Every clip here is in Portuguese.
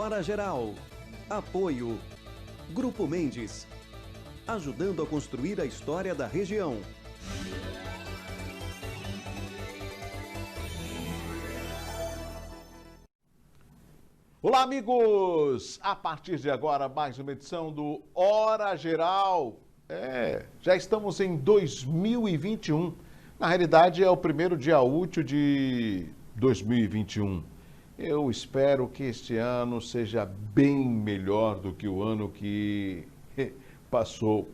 Hora Geral. Apoio. Grupo Mendes. Ajudando a construir a história da região. Olá, amigos! A partir de agora, mais uma edição do Hora Geral. Já estamos em 2021. Na realidade, é o primeiro dia útil de 2021. Eu espero que este ano seja bem melhor do que o ano que passou.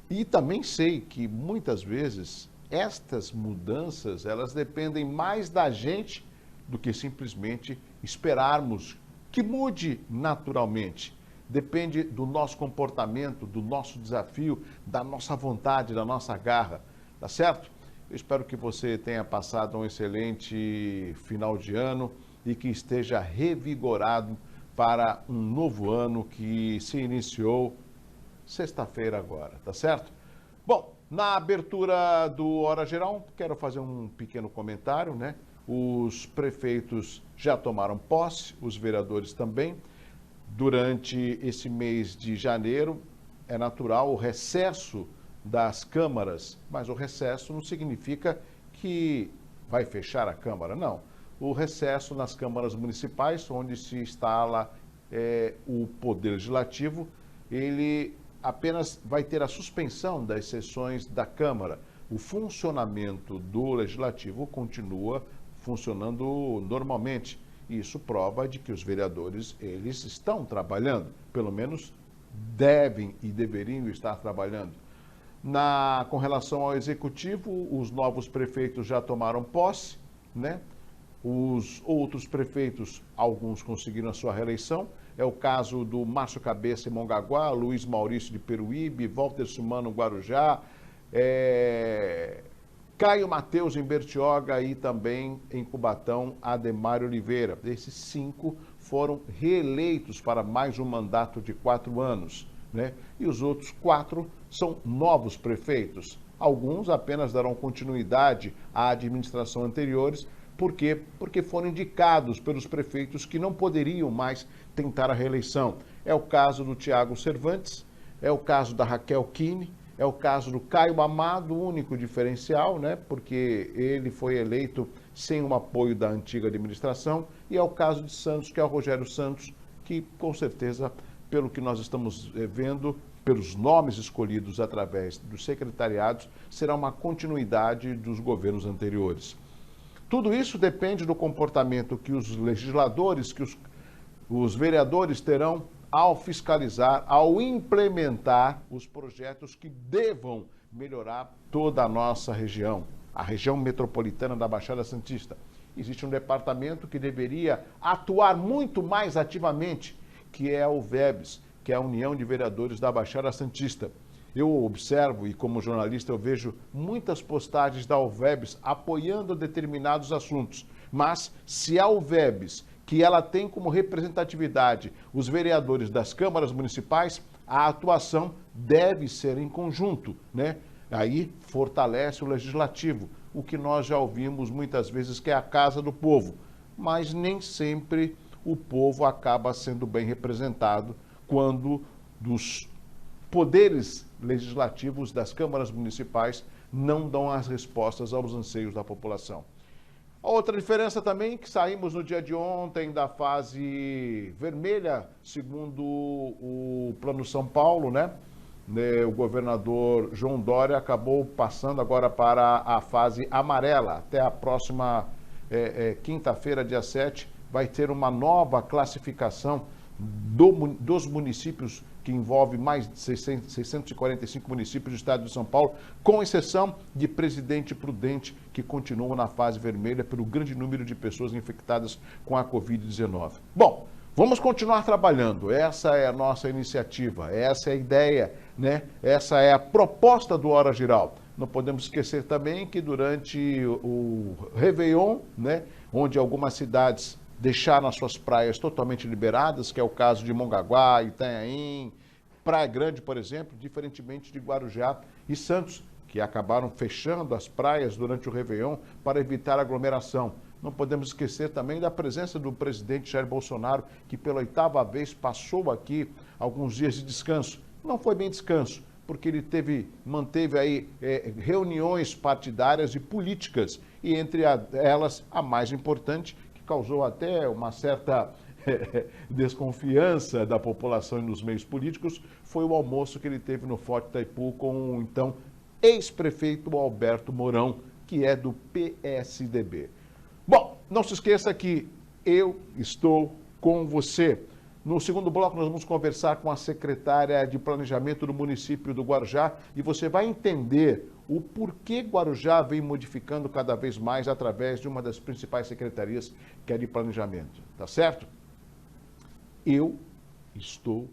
E também sei que muitas vezes estas mudanças, elas dependem mais da gente do que simplesmente esperarmos que mude naturalmente. Depende do nosso comportamento, do nosso desafio, da nossa vontade, da nossa garra, tá certo? Eu espero que você tenha passado um excelente final de ano e que esteja revigorado para um novo ano que se iniciou sexta-feira agora, tá certo? Bom, na abertura do Hora Geral, quero fazer um pequeno comentário, né? Os prefeitos já tomaram posse, os vereadores também. Durante esse mês de janeiro, é natural o recesso das câmaras, mas o recesso não significa que vai fechar a Câmara, não. O recesso nas câmaras municipais, onde se instala o Poder Legislativo, ele apenas vai ter a suspensão das sessões da Câmara. O funcionamento do Legislativo continua funcionando normalmente. Isso prova de que os vereadores, eles estão trabalhando, pelo menos devem e deveriam estar trabalhando. Com relação ao Executivo, os novos prefeitos já tomaram posse, né? Os outros prefeitos, alguns conseguiram a sua reeleição. É o caso do Márcio Cabeça em Mongaguá, Luiz Maurício de Peruíbe, Walter Sumano Guarujá, Caio Mateus em Bertioga e também em Cubatão, Ademar Oliveira. Esses 5 foram reeleitos para mais um mandato de 4 anos, né? E os outros 4 são novos prefeitos. Alguns apenas darão continuidade à administração anteriores. Por quê? Porque foram indicados pelos prefeitos que não poderiam mais tentar a reeleição. É o caso do Tiago Cervantes, é o caso da Raquel Kine, é o caso do Caio Amado, o único diferencial, né? Porque ele foi eleito sem o apoio da antiga administração, e é o caso de Santos, que é o Rogério Santos, que com certeza, pelo que nós estamos vendo, pelos nomes escolhidos através dos secretariados, será uma continuidade dos governos anteriores. Tudo isso depende do comportamento que os legisladores, que os vereadores terão ao fiscalizar, ao implementar os projetos que devam melhorar toda a nossa região, a região metropolitana da Baixada Santista. Existe um departamento que deveria atuar muito mais ativamente, que é a UVEBS, que é a União de Vereadores da Baixada Santista. Eu observo e como jornalista eu vejo muitas postagens da UVEBS apoiando determinados assuntos, mas se a UVEBS, que ela tem como representatividade os vereadores das câmaras municipais, a atuação deve ser em conjunto, né? Aí fortalece o legislativo, o que nós já ouvimos muitas vezes que é a casa do povo, mas nem sempre o povo acaba sendo bem representado quando dos poderes legislativos das câmaras municipais não dão as respostas aos anseios da população. A outra diferença também é que saímos no dia de ontem da fase vermelha, segundo o Plano São Paulo, né? O governador João Dória acabou passando agora para a fase amarela. Até a próxima quinta-feira, dia 7, vai ter uma nova classificação dos municípios, que envolve mais de 645 municípios do estado de São Paulo, com exceção de Presidente Prudente, que continua na fase vermelha pelo grande número de pessoas infectadas com a Covid-19. Bom, vamos continuar trabalhando. Essa é a nossa iniciativa, essa é a ideia, né? Essa é a proposta do Hora Geral. Não podemos esquecer também que durante o Réveillon, né, onde algumas cidades deixaram as suas praias totalmente liberadas, que é o caso de Mongaguá, Itanhaém, Praia Grande, por exemplo, diferentemente de Guarujá e Santos, que acabaram fechando as praias durante o Réveillon para evitar aglomeração. Não podemos esquecer também da presença do presidente Jair Bolsonaro, que pela 8ª vez passou aqui alguns dias de descanso. Não foi bem descanso, porque ele manteve aí reuniões partidárias e políticas, e entre elas a mais importante, que causou até uma certa desconfiança da população e nos meios políticos, foi o almoço que ele teve no Forte Itaipu com o então ex-prefeito Alberto Mourão, que é do PSDB. Bom, não se esqueça que eu estou com você. No segundo bloco, nós vamos conversar com a secretária de Planejamento do município do Guarujá e você vai entender o porquê Guarujá vem modificando cada vez mais através de uma das principais secretarias, que é de Planejamento. Tá certo? Eu estou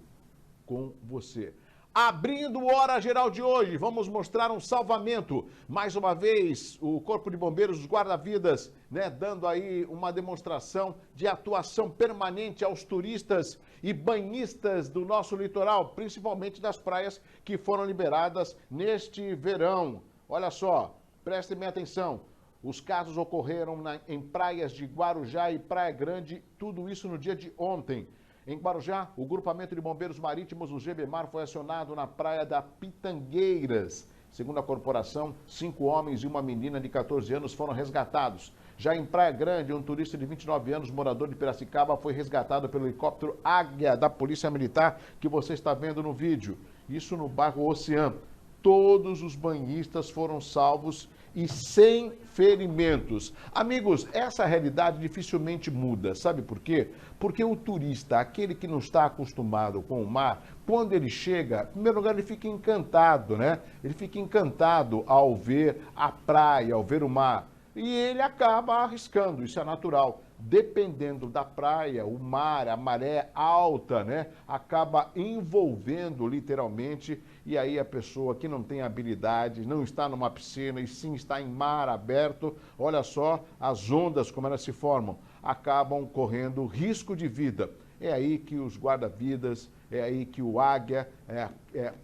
com você. Abrindo o Hora Geral de hoje, vamos mostrar um salvamento. Mais uma vez, o Corpo de Bombeiros, os guarda-vidas, né, dando aí uma demonstração de atuação permanente aos turistas e banhistas do nosso litoral, principalmente das praias que foram liberadas neste verão. Olha só, prestem bem atenção. Os casos ocorreram em praias de Guarujá e Praia Grande, tudo isso no dia de ontem. Em Guarujá, o Grupamento de Bombeiros Marítimos, o GBMAR, foi acionado na praia da Pitangueiras. Segundo a corporação, 5 homens e uma menina de 14 anos foram resgatados. Já em Praia Grande, um turista de 29 anos, morador de Piracicaba, foi resgatado pelo helicóptero Águia da Polícia Militar, que você está vendo no vídeo. Isso no bairro Oceano. Todos os banhistas foram salvos e sem ferimentos. Amigos, essa realidade dificilmente muda. Sabe por quê? Porque o turista, aquele que não está acostumado com o mar, quando ele chega, em primeiro lugar, ele fica encantado, né? Ele fica encantado ao ver a praia, ao ver o mar. E ele acaba arriscando, isso é natural. Dependendo da praia, o mar, a maré alta, né? Acaba envolvendo literalmente, e aí a pessoa que não tem habilidade, não está numa piscina e sim está em mar aberto, olha só as ondas como elas se formam, acabam correndo risco de vida. É aí que os guarda-vidas, é aí que o Águia,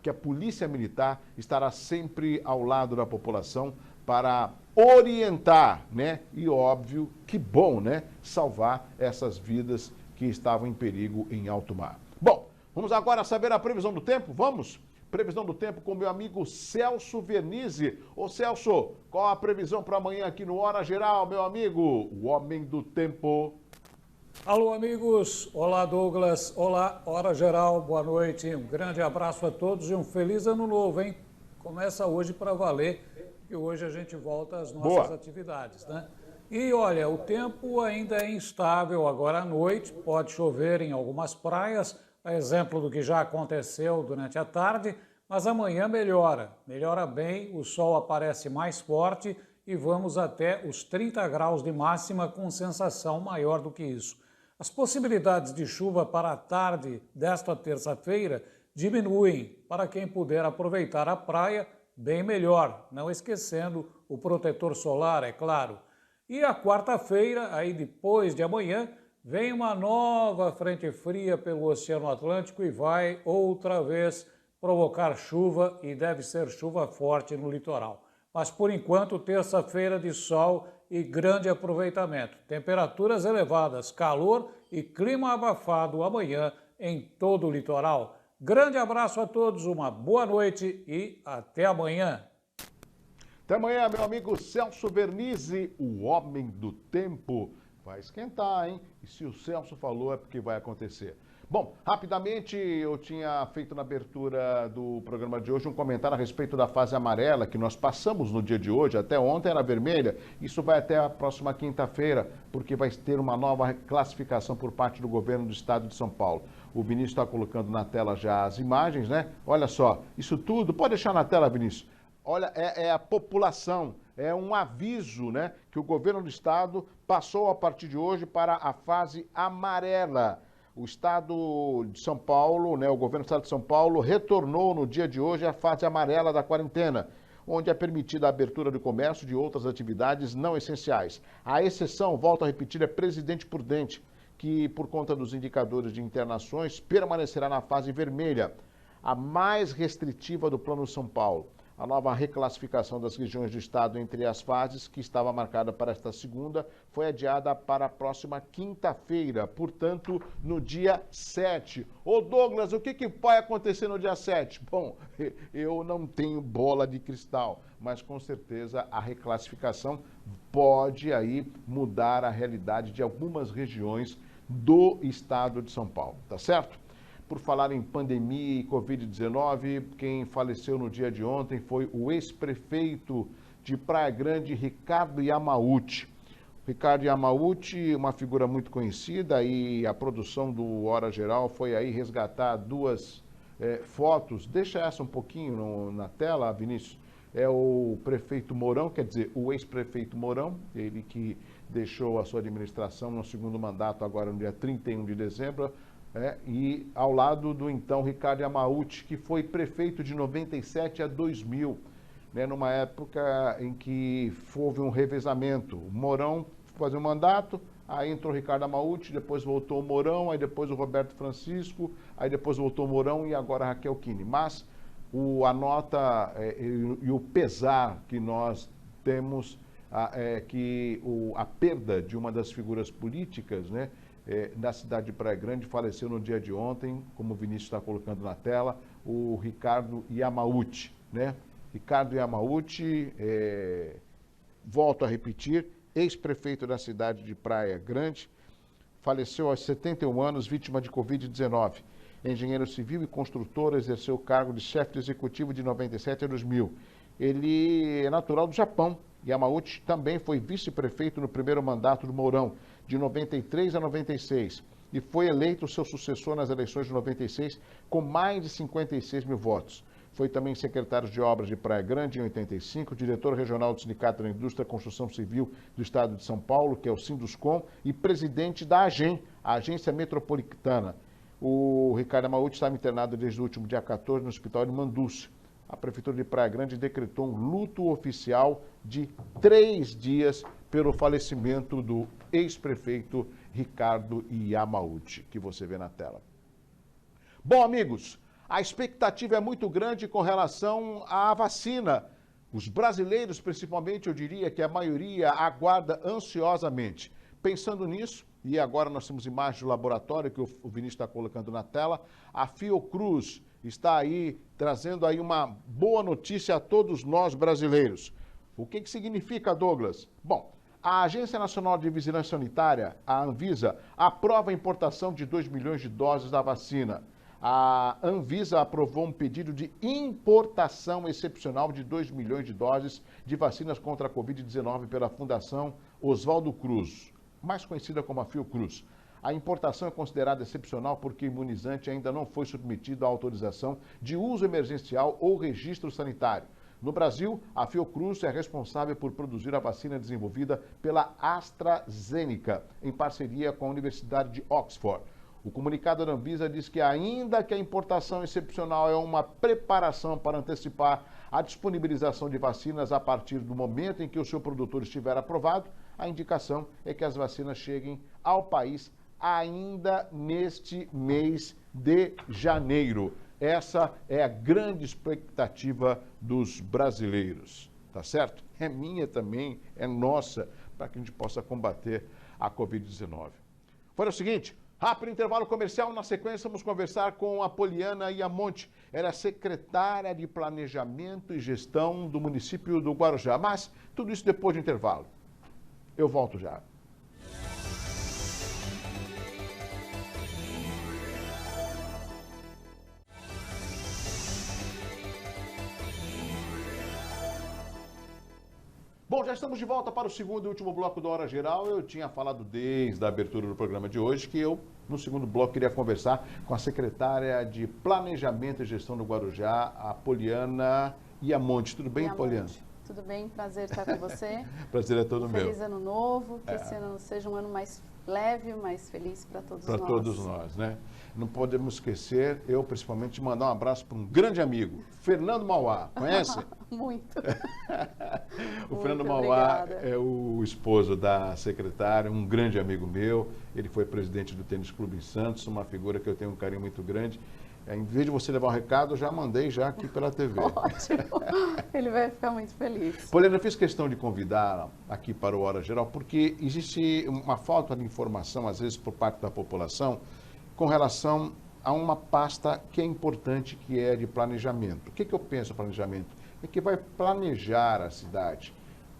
que a Polícia Militar estará sempre ao lado da população para orientar, né? E óbvio, que bom, né? Salvar essas vidas que estavam em perigo em alto mar. Bom, vamos agora saber a previsão do tempo? Vamos? Previsão do tempo com meu amigo Celso Vernizzi. Ô Celso, qual a previsão para amanhã aqui no Hora Geral, meu amigo? O homem do tempo. Alô, amigos. Olá, Douglas. Olá, Hora Geral. Boa noite. Um grande abraço a todos e um feliz ano novo, hein? Começa hoje para valer, que hoje a gente volta às nossas atividades, né? E olha, o tempo ainda é instável agora à noite, pode chover em algumas praias, a exemplo do que já aconteceu durante a tarde, mas amanhã melhora bem, o sol aparece mais forte e vamos até os 30 graus de máxima com sensação maior do que isso. As possibilidades de chuva para a tarde desta terça-feira diminuem para quem puder aproveitar a praia bem melhor, não esquecendo o protetor solar, é claro. E a quarta-feira, aí depois de amanhã, vem uma nova frente fria pelo Oceano Atlântico e vai outra vez provocar chuva e deve ser chuva forte no litoral. Mas por enquanto, terça-feira de sol e grande aproveitamento. Temperaturas elevadas, calor e clima abafado amanhã em todo o litoral. Grande abraço a todos, uma boa noite e até amanhã. Até amanhã, meu amigo Celso Vernizzi, o homem do tempo. Vai esquentar, hein? E se o Celso falou é porque vai acontecer. Bom, rapidamente eu tinha feito na abertura do programa de hoje um comentário a respeito da fase amarela que nós passamos no dia de hoje, até ontem era vermelha, isso vai até a próxima quinta-feira, porque vai ter uma nova classificação por parte do governo do estado de São Paulo. O Vinícius está colocando na tela já as imagens, né? Olha só, isso tudo, pode deixar na tela, Vinícius. Olha, é a população, é um aviso, né? Que o governo do estado passou a partir de hoje para a fase amarela. O estado de São Paulo, né? O governo do estado de São Paulo retornou no dia de hoje à fase amarela da quarentena, onde é permitida a abertura do comércio de outras atividades não essenciais. A exceção, volto a repetir, é Presidente Prudente, que, por conta dos indicadores de internações, permanecerá na fase vermelha, a mais restritiva do Plano São Paulo. A nova reclassificação das regiões do estado entre as fases, que estava marcada para esta segunda, foi adiada para a próxima quinta-feira, portanto, no dia 7. Ô Douglas, o que vai acontecer no dia 7? Bom, eu não tenho bola de cristal, mas com certeza a reclassificação pode aí mudar a realidade de algumas regiões do estado de São Paulo, tá certo? Por falar em pandemia e Covid-19, quem faleceu no dia de ontem foi o ex-prefeito de Praia Grande, Ricardo Yamauchi. Ricardo Yamauchi, uma figura muito conhecida, e a produção do Hora Geral foi aí resgatar duas fotos. Deixa essa um pouquinho na tela, Vinícius. É o prefeito Mourão, quer dizer, o ex-prefeito Mourão, ele que deixou a sua administração no segundo mandato agora no dia 31 de dezembro, e ao lado do então Ricardo Yamauchi, que foi prefeito de 97 a 2000, né, numa época em que houve um revezamento. O Mourão fazia um mandato, aí entrou o Ricardo Yamauchi, depois voltou o Mourão, aí depois o Roberto Francisco, aí depois voltou o Mourão e agora a Raquel Kine. Mas a nota e o pesar que nós temos é que a perda de uma das figuras políticas, né, na cidade de Praia Grande, faleceu no dia de ontem, como o Vinícius está colocando na tela, o Ricardo Yamauchi, né? Ricardo Yamauchi, volto a repetir, ex-prefeito da cidade de Praia Grande, faleceu aos 71 anos, vítima de Covid-19. Engenheiro civil e construtor, exerceu o cargo de chefe executivo de 97 a 2000. Ele é natural do Japão. Yamauchi também foi vice-prefeito no primeiro mandato do Mourão, de 93 a 96, e foi eleito seu sucessor nas eleições de 96 com mais de 56 mil votos. Foi também secretário de Obras de Praia Grande em 85, diretor regional do Sindicato da Indústria e Construção Civil do Estado de São Paulo, que é o Sinduscom, e presidente da AGEM, a Agência Metropolitana. O Ricardo Yamauchi estava internado desde o último dia 14 no Hospital de Manduce. A Prefeitura de Praia Grande decretou um luto oficial de 3 dias pelo falecimento do ex-prefeito Ricardo Yamauchi, que você vê na tela. Bom, amigos, a expectativa é muito grande com relação à vacina. Os brasileiros, principalmente, eu diria que a maioria aguarda ansiosamente. Pensando nisso, e agora nós temos imagens do laboratório que o Vinícius está colocando na tela, a Fiocruz está aí trazendo aí uma boa notícia a todos nós brasileiros. O que significa, Douglas? Bom, a Agência Nacional de Vigilância Sanitária, a Anvisa, aprova a importação de 2 milhões de doses da vacina. A Anvisa aprovou um pedido de importação excepcional de 2 milhões de doses de vacinas contra a Covid-19 pela Fundação Oswaldo Cruz, mais conhecida como a Fiocruz. A importação é considerada excepcional porque o imunizante ainda não foi submetido à autorização de uso emergencial ou registro sanitário. No Brasil, a Fiocruz é responsável por produzir a vacina desenvolvida pela AstraZeneca, em parceria com a Universidade de Oxford. O comunicado da Anvisa diz que, ainda que a importação excepcional é uma preparação para antecipar a disponibilização de vacinas a partir do momento em que o seu produtor estiver aprovado, a indicação é que as vacinas cheguem ao país ainda neste mês de janeiro. Essa é a grande expectativa dos brasileiros, tá certo? É minha também, é nossa, para que a gente possa combater a Covid-19. Foi o seguinte, rápido intervalo comercial, na sequência vamos conversar com a Poliana Iamonte, ela é secretária de Planejamento e Gestão do município do Guarujá, mas tudo isso depois do intervalo. Eu volto já. Bom, já estamos de volta para o segundo e último bloco da Hora Geral. Eu tinha falado desde a abertura do programa de hoje que eu, no segundo bloco, queria conversar com a secretária de Planejamento e Gestão do Guarujá, a Poliana Iamonte. Tudo bem, Poliana? Tudo bem, prazer estar com você. Prazer é todo meu. Feliz ano novo, que esse ano seja um ano mais leve, mais feliz para todos nós. Para todos nós, né? Não podemos esquecer, eu principalmente, mandar um abraço para um grande amigo, Fernando Mauá. Conhece? Muito. O Fernando Mauá é o esposo da secretária, um grande amigo meu. Ele foi presidente do Tênis Clube em Santos, uma figura que eu tenho um carinho muito grande. Em vez de você levar um recado, eu já mandei já aqui pela TV. Ótimo. Ele vai ficar muito feliz. Poliana, eu fiz questão de convidá-la aqui para o Hora Geral, porque existe uma falta de informação, às vezes, por parte da população, com relação a uma pasta que é importante, que é de planejamento. O que eu penso planejamento? É que vai planejar a cidade,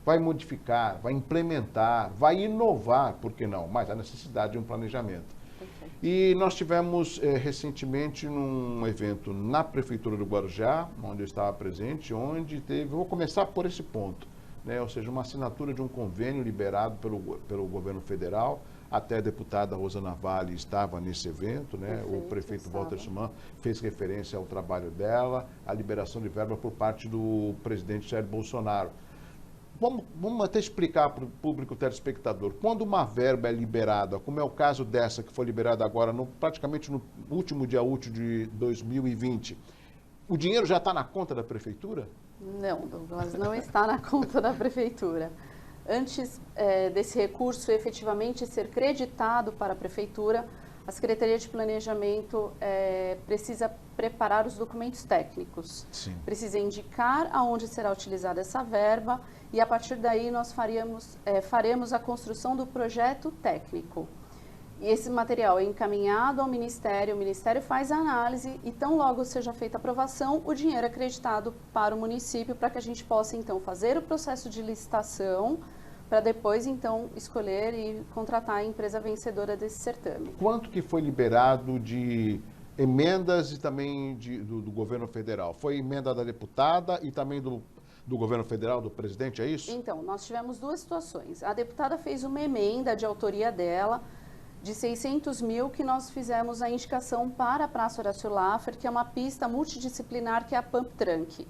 vai modificar, vai implementar, vai inovar, por que não? Mas há necessidade de um planejamento. Perfeito. E nós tivemos recentemente num evento na Prefeitura do Guarujá, onde eu estava presente, onde teve, vou começar por esse ponto, né? Ou seja, uma assinatura de um convênio liberado pelo governo federal. Até a deputada Rosana Vale estava nesse evento, né? Perfeito, O prefeito estava. Walter Suman fez referência ao trabalho dela, a liberação de verba por parte do presidente Jair Bolsonaro. Vamos até explicar para o público telespectador. Quando uma verba é liberada, como é o caso dessa que foi liberada agora, praticamente no último dia útil de 2020, o dinheiro já está na conta da prefeitura? Não, Douglas, não está na conta da prefeitura. Antes desse recurso efetivamente ser creditado para a prefeitura, a Secretaria de Planejamento precisa preparar os documentos técnicos. Sim. Precisa indicar aonde será utilizada essa verba e, a partir daí, nós faremos a construção do projeto técnico. E esse material é encaminhado ao Ministério, o Ministério faz a análise e, tão logo seja feita a aprovação, o dinheiro é acreditado para o município para que a gente possa, então, fazer o processo de licitação para depois, então, escolher e contratar a empresa vencedora desse certame. Quanto que foi liberado de emendas e também do governo federal? Foi emenda da deputada e também do governo federal, do presidente, é isso? Então, nós tivemos duas situações. A deputada fez uma emenda de autoria dela, de 600 mil, que nós fizemos a indicação para a Praça Horácio Laffer, que é uma pista multidisciplinar, que é a Pump Trunk.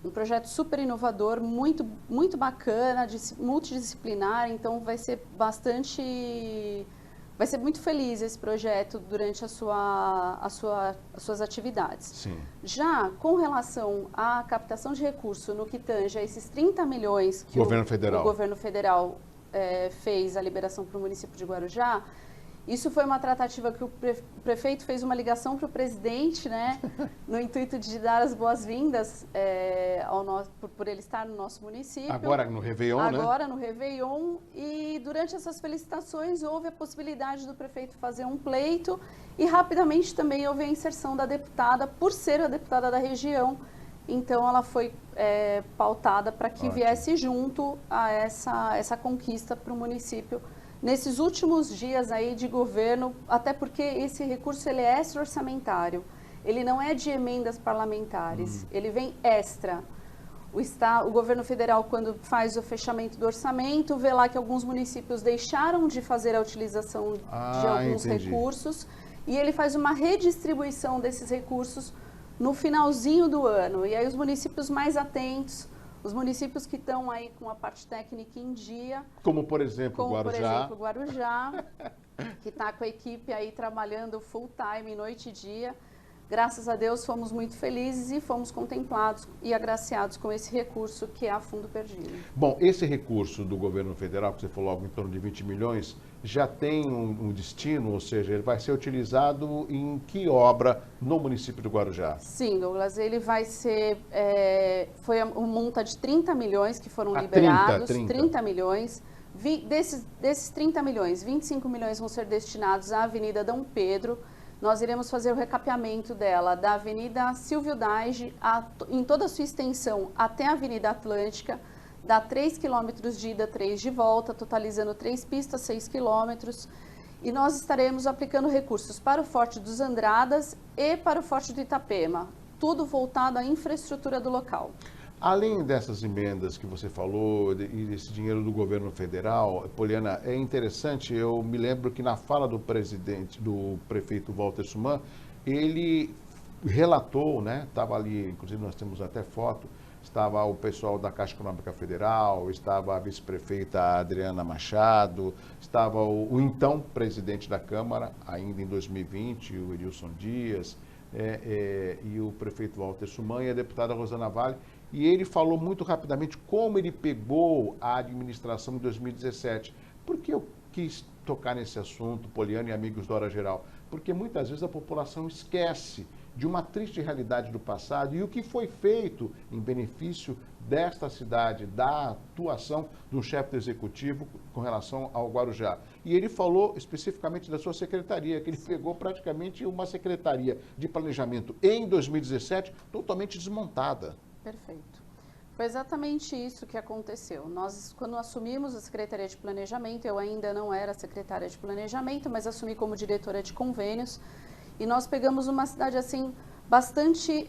Um projeto super inovador, muito, muito bacana, multidisciplinar, então vai ser muito feliz esse projeto durante as suas atividades. Sim. Já com relação à captação de recurso no que tange a esses 30 milhões que o governo federal fez a liberação para o município de Guarujá, isso foi uma tratativa que o prefeito fez uma ligação para o presidente, né, no intuito de dar as boas-vindas por ele estar no nosso município. Agora no Réveillon, né? Agora no Réveillon. E durante essas felicitações houve a possibilidade do prefeito fazer um pleito e rapidamente também houve a inserção da deputada, por ser a deputada da região. Então ela foi pautada para que viesse junto a essa conquista para o município nesses últimos dias aí de governo, até porque esse recurso ele é extra-orçamentário, ele não é de emendas parlamentares, ele vem extra. O governo federal, quando faz o fechamento do orçamento, vê lá que alguns municípios deixaram de fazer a utilização de alguns recursos e ele faz uma redistribuição desses recursos no finalzinho do ano. E aí os municípios mais atentos, os municípios que estão aí com a parte técnica em dia. Como, por exemplo, Guarujá, que está com a equipe aí trabalhando full time, noite e dia. Graças a Deus fomos muito felizes e fomos contemplados e agraciados com esse recurso que é a fundo perdido. Bom, esse recurso do governo federal, que você falou algo em torno de 20 milhões, já tem um destino, ou seja, ele vai ser utilizado em que obra no município do Guarujá? Sim, Douglas, ele vai ser, foi uma monta de 30 milhões que foram liberados, 30 milhões. Desses 30 milhões, 25 milhões vão ser destinados à Avenida Dom Pedro. Nós iremos fazer o recapeamento dela da Avenida Silvio Daige, em toda a sua extensão, até a Avenida Atlântica, dá 3 quilômetros de ida, 3 de volta, totalizando 3 pistas, 6 quilômetros. E nós estaremos aplicando recursos para o Forte dos Andradas e para o Forte do Itapema, tudo voltado à infraestrutura do local. Além dessas emendas que você falou e desse dinheiro do governo federal, Poliana, é interessante, eu me lembro que na fala do prefeito Walter Suman, ele relatou, né, estava ali, inclusive nós temos até foto, estava o pessoal da Caixa Econômica Federal, estava a vice-prefeita Adriana Machado, estava o então presidente da Câmara, ainda em 2020, o Edilson Dias, e o prefeito Walter Suman e a deputada Rosana Vale. E ele falou muito rapidamente como ele pegou a administração em 2017. Por que eu quis tocar nesse assunto, Poliana e amigos da Hora Geral? Porque muitas vezes a população esquece de uma triste realidade do passado e o que foi feito em benefício desta cidade, da atuação do chefe do executivo com relação ao Guarujá. E ele falou especificamente da sua secretaria, que ele pegou praticamente uma secretaria de planejamento em 2017 totalmente desmontada. Perfeito. Foi exatamente isso que aconteceu. Nós, quando assumimos a Secretaria de Planejamento, eu ainda não era secretária de Planejamento, mas assumi como diretora de convênios, e nós pegamos uma cidade assim bastante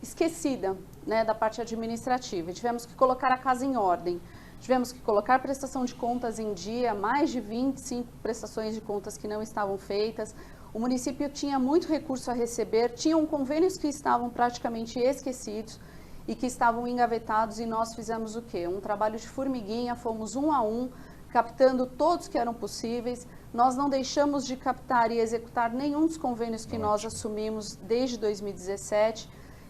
esquecida, né, da parte administrativa. Tivemos que colocar a casa em ordem, tivemos que colocar prestação de contas em dia, mais de 25 prestações de contas que não estavam feitas. O município tinha muito recurso a receber, tinham convênios que estavam praticamente esquecidos e que estavam engavetados, e nós fizemos o quê? Um trabalho de formiguinha, fomos um a um, captando todos que eram possíveis. Nós não deixamos de captar e executar nenhum dos convênios que nós assumimos desde 2017.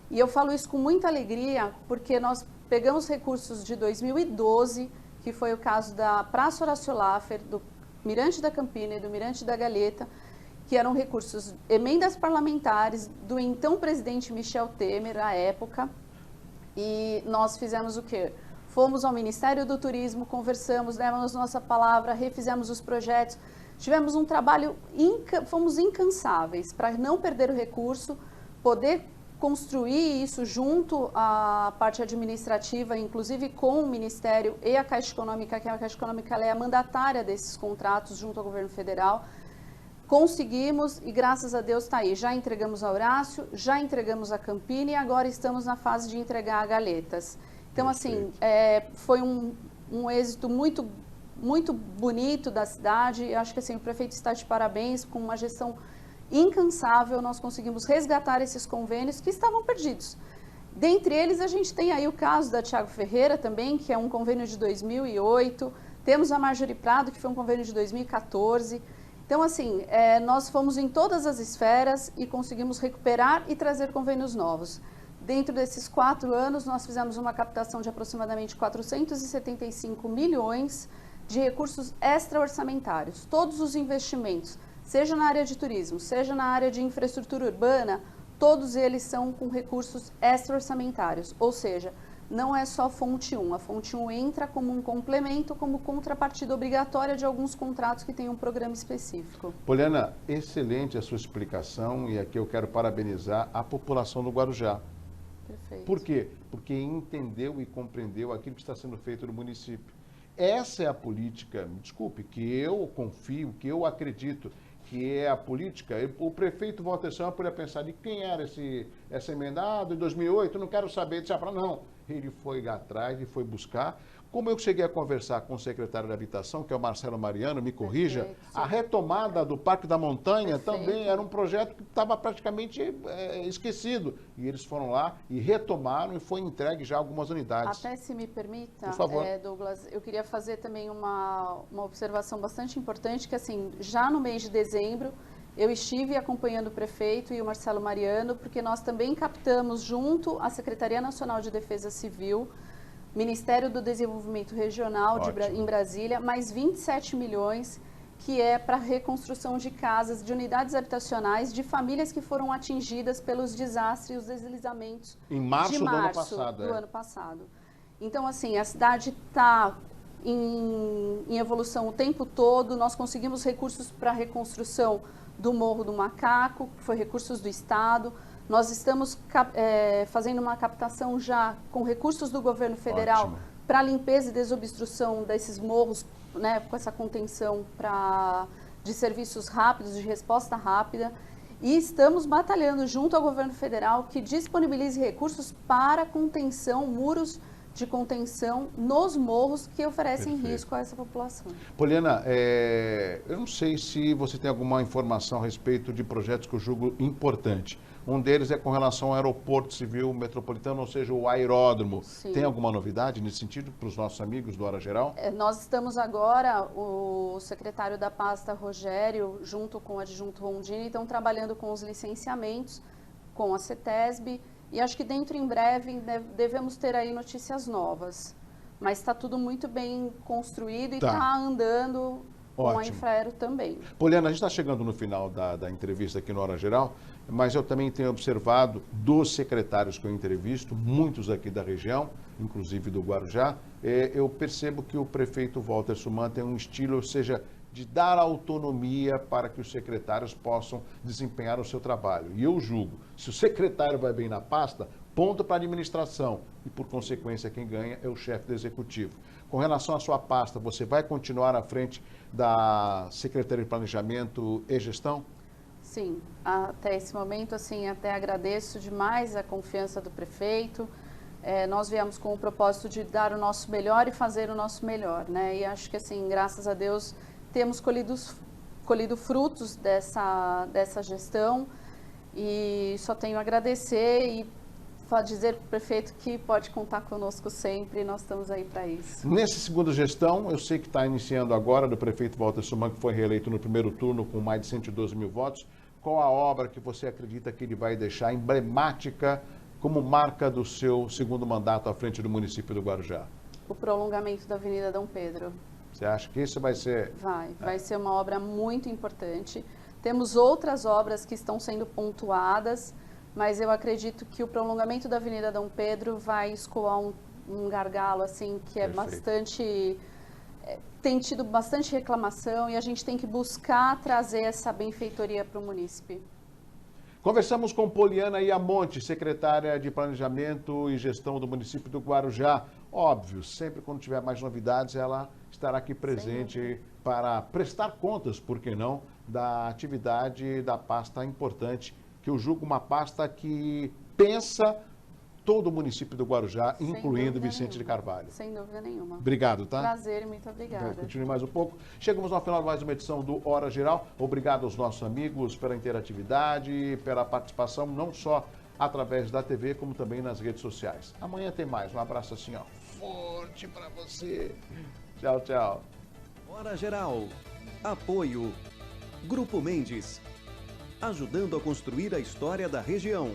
E eu falo isso com muita alegria, porque nós pegamos recursos de 2012, que foi o caso da Praça Horácio Laffer, do Mirante da Campina e do Mirante da Galheta, que eram recursos, emendas parlamentares do então presidente Michel Temer, à época. E nós fizemos o quê? Fomos ao Ministério do Turismo, conversamos, demos nossa palavra, refizemos os projetos. Tivemos um trabalho, fomos incansáveis para não perder o recurso, poder construir isso junto à parte administrativa, inclusive com o Ministério e a Caixa Econômica, que a Caixa Econômica ela é a mandatária desses contratos junto ao governo federal. Conseguimos e graças a Deus está aí. Já entregamos a Horácio, já entregamos a Campina e agora estamos na fase de entregar a Galetas. Então, assim, foi um êxito muito, muito bonito da cidade. Eu acho que assim, o prefeito está de parabéns, com uma gestão incansável. Nós conseguimos resgatar esses convênios que estavam perdidos. Dentre eles, a gente tem aí o caso da Thiago Ferreira também, que é um convênio de 2008. Temos a Marjorie Prado, que foi um convênio de 2014. Então, assim, nós fomos em todas as esferas e conseguimos recuperar e trazer convênios novos. Dentro desses 4 anos, nós fizemos uma captação de aproximadamente 475 milhões de recursos extra-orçamentários. Todos os investimentos, seja na área de turismo, seja na área de infraestrutura urbana, todos eles são com recursos extra-orçamentários, ou seja, não é só fonte 1. A fonte 1 entra como um complemento, como contrapartida obrigatória de alguns contratos que têm um programa específico. Poliana, excelente a sua explicação e aqui eu quero parabenizar a população do Guarujá. Perfeito. Por quê? Porque entendeu e compreendeu aquilo que está sendo feito no município. Essa é a política, me desculpe, que eu confio, que eu acredito, que é a política. O prefeito Walter Sama poderia pensar de quem era esse emendado em 2008, não quero saber, disse, não. Ele foi atrás e foi buscar. Como eu cheguei a conversar com o secretário da Habitação, que é o Marcelo Mariano, me corrija, Perfeito, a retomada do Parque da Montanha Perfeito. também era um projeto que estava praticamente esquecido. E eles foram lá e retomaram e foi entregue já algumas unidades. Até se me permita, Por favor. Douglas, eu queria fazer também uma observação bastante importante, que assim, já no mês de dezembro, eu estive acompanhando o prefeito e o Marcelo Mariano, porque nós também captamos junto à Secretaria Nacional de Defesa Civil, Ministério do Desenvolvimento Regional em Brasília, mais 27 milhões, que é para reconstrução de casas, de unidades habitacionais, de famílias que foram atingidas pelos desastres e os deslizamentos Em março de do ano março passado. do ano passado. Então, assim, a cidade está em evolução o tempo todo. Nós conseguimos recursos para a reconstrução do Morro do Macaco, que foi recursos do Estado. Nós estamos fazendo uma captação já com recursos do governo federal para limpeza e desobstrução desses morros, né, com essa contenção de serviços rápidos, de resposta rápida. E estamos batalhando junto ao governo federal que disponibilize recursos para contenção, muros de contenção nos morros que oferecem risco a essa população. Poliana, eu não sei se você tem alguma informação a respeito de projetos que eu julgo importante. Um deles é com relação ao aeroporto civil metropolitano, ou seja, o aeródromo. Sim. Tem alguma novidade nesse sentido para os nossos amigos do Hora Geral? Nós estamos agora, o secretário da pasta, Rogério, junto com o adjunto Rondini, estão trabalhando com os licenciamentos, com a CETESB, e acho que dentro em breve devemos ter aí notícias novas. Mas está tudo muito bem construído e está andando com a Ótimo. Infraero também. Poliana, a gente está chegando no final da entrevista aqui no Hora Geral, mas eu também tenho observado dos secretários que eu entrevisto, muitos aqui da região, inclusive do Guarujá, eu percebo que o prefeito Walter Suman tem um estilo, ou seja, de dar autonomia para que os secretários possam desempenhar o seu trabalho. E eu julgo, se o secretário vai bem na pasta, ponto para a administração e, por consequência, quem ganha é o chefe do executivo. Com relação à sua pasta, você vai continuar à frente da Secretaria de Planejamento e Gestão? Sim, até esse momento, assim, até agradeço demais a confiança do prefeito. Nós viemos com o propósito de dar o nosso melhor e fazer o nosso melhor, né? E acho que, assim, graças a Deus, temos colhido frutos dessa gestão e só tenho a agradecer e dizer para o prefeito que pode contar conosco sempre, nós estamos aí para isso. Nessa segunda gestão, eu sei que está iniciando agora, do prefeito Walter Suman, que foi reeleito no primeiro turno com mais de 112 mil votos. Qual a obra que você acredita que ele vai deixar emblemática como marca do seu segundo mandato à frente do município do Guarujá? O prolongamento da Avenida Dom Pedro. Você acha que isso vai ser... Vai ser uma obra muito importante. Temos outras obras que estão sendo pontuadas, mas eu acredito que o prolongamento da Avenida Dom Pedro vai escoar um gargalo, assim, que é bastante... tem tido bastante reclamação e a gente tem que buscar trazer essa benfeitoria para o munícipe. Conversamos com Poliana Iamonte, secretária de Planejamento e Gestão do município do Guarujá. Óbvio, sempre quando tiver mais novidades, ela estará aqui presente para prestar contas, por que não, da atividade da pasta importante, que eu julgo uma pasta que pensa todo o município do Guarujá, incluindo Vicente de Carvalho. Sem dúvida nenhuma. Obrigado, tá? Prazer e muito obrigada. Continue mais um pouco. Chegamos ao final de mais uma edição do Hora Geral. Obrigado aos nossos amigos pela interatividade, pela participação, não só através da TV, como também nas redes sociais. Amanhã tem mais. Um abraço assim, ó, forte para você. Tchau, tchau. Hora Geral. Apoio. Grupo Mendes. Ajudando a construir a história da região.